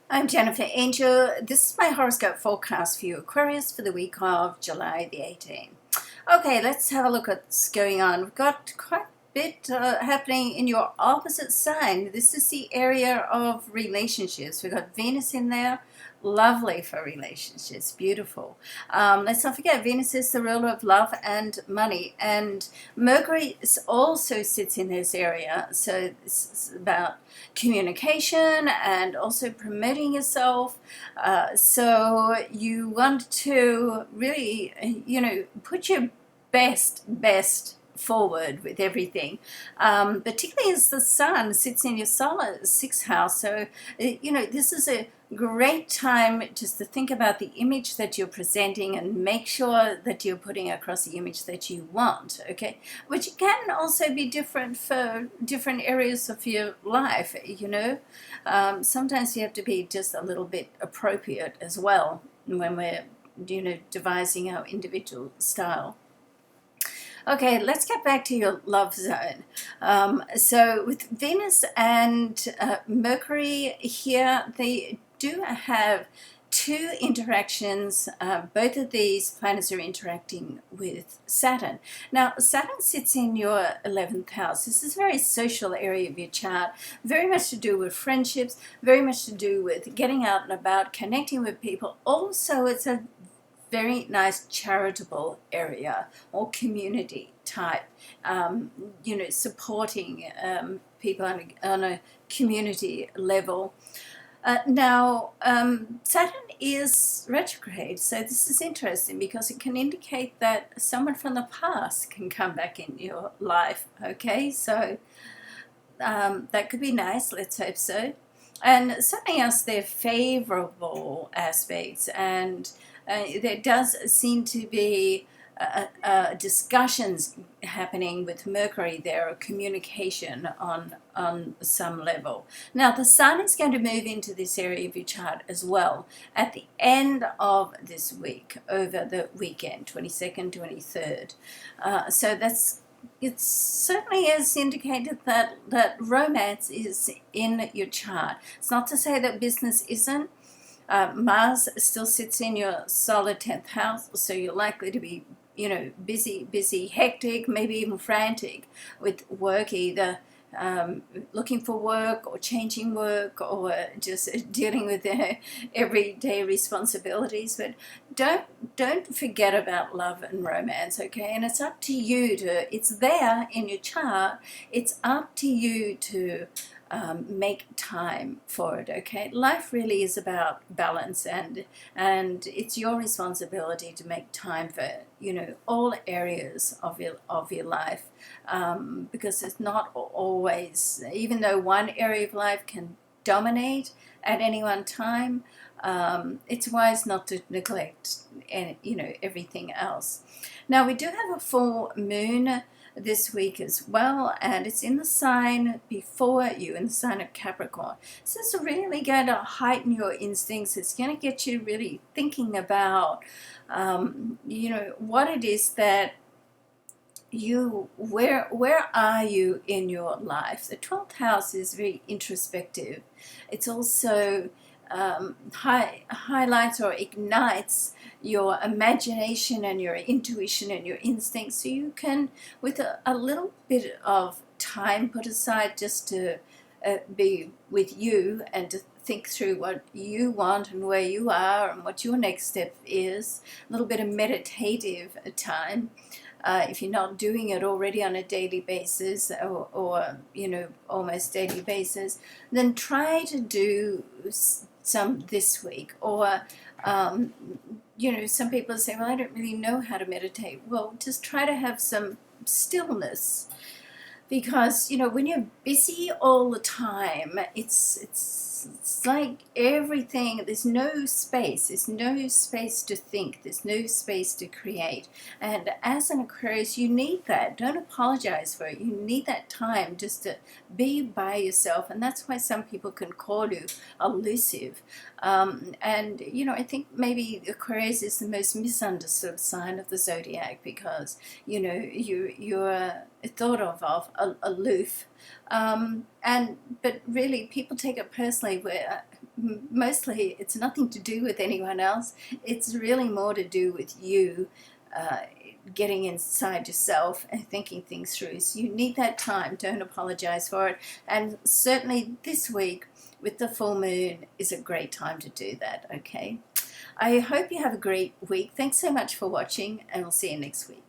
I'm Jennifer Angel. This is my horoscope forecast for you, Aquarius, for the week of July the 18th. Okay, let's have a look at what's going on. We've got quite a bit happening in your opposite sign. This is the area of relationships. We've got Venus in there. Lovely for relationships, beautiful. Let's not forget, Venus is the ruler of love and money, and Mercury also sits in this area. So this is about communication and also promoting yourself. So you want to really, put your best forward with everything, particularly as the sun sits in your solar sixth house. So this is a great time just to think about the image that you're presenting and make sure that you're putting across the image that you want, okay, which can also be different for different areas of your life. Sometimes you have to be just a little bit appropriate as well when we're devising our individual style. Okay, let's get back to your love zone. So with Venus and Mercury here, they do have two interactions. Both of these planets are interacting with Saturn. Now, Saturn sits in your 11th house. This is a very social area of your chart, very much to do with friendships, very much to do with getting out and about, connecting with people. Also, it's a very nice charitable area or community type, supporting people on a community level. Now, Saturn is retrograde, so this is interesting because it can indicate that someone from the past can come back in your life, okay? So that could be nice, let's hope so. And something else, they're favorable aspects, and there does seem to be discussions happening with Mercury there, or communication on some level. Now, the Sun is going to move into this area of your chart as well at the end of this week, over the weekend, 22nd, 23rd. So it certainly has indicated that romance is in your chart. It's not to say that business isn't. Mars still sits in your solid 10th house, so you're likely to be, busy, hectic, maybe even frantic with work, either looking for work or changing work or just dealing with their everyday responsibilities. But don't forget about love and romance, okay? And it's up to you it's there in your chart. It's up to you to make time for it, okay? Life really is about balance, and it's your responsibility to make time for all areas of your life, because it's not always, even though one area of life can dominate at any one time, it's wise not to neglect everything else. Now, we do have a full moon this week as well, and it's in the sign before you, in the sign of Capricorn. So it's really going to heighten your instincts. It's going to get you really thinking about what it is that where are you in your life. The 12th house is very introspective. It's also highlights or ignites your imagination and your intuition and your instincts, so you can, with a little bit of time put aside just to be with you and to think through what you want and where you are and what your next step is, a little bit of meditative time. If you're not doing it already on a daily basis, or almost daily basis, then try to do some this week. Or some people say, well, I don't really know how to meditate. Well, just try to have some stillness, because when you're busy all the time, it's like everything, there's no space to think, there's no space to create. And as an Aquarius, you need that. Don't apologize for it. You need that time just to be by yourself, and that's why some people can call you elusive. And I think maybe Aquarius is the most misunderstood sign of the zodiac, because you're thought of aloof, but really people take it personally, where mostly it's nothing to do with anyone else. It's really more to do with you getting inside yourself and thinking things through. So you need that time. Don't apologize for it. And certainly this week with the full moon is a great time to do that. Okay, I hope you have a great week. Thanks so much for watching, and we'll see you next week.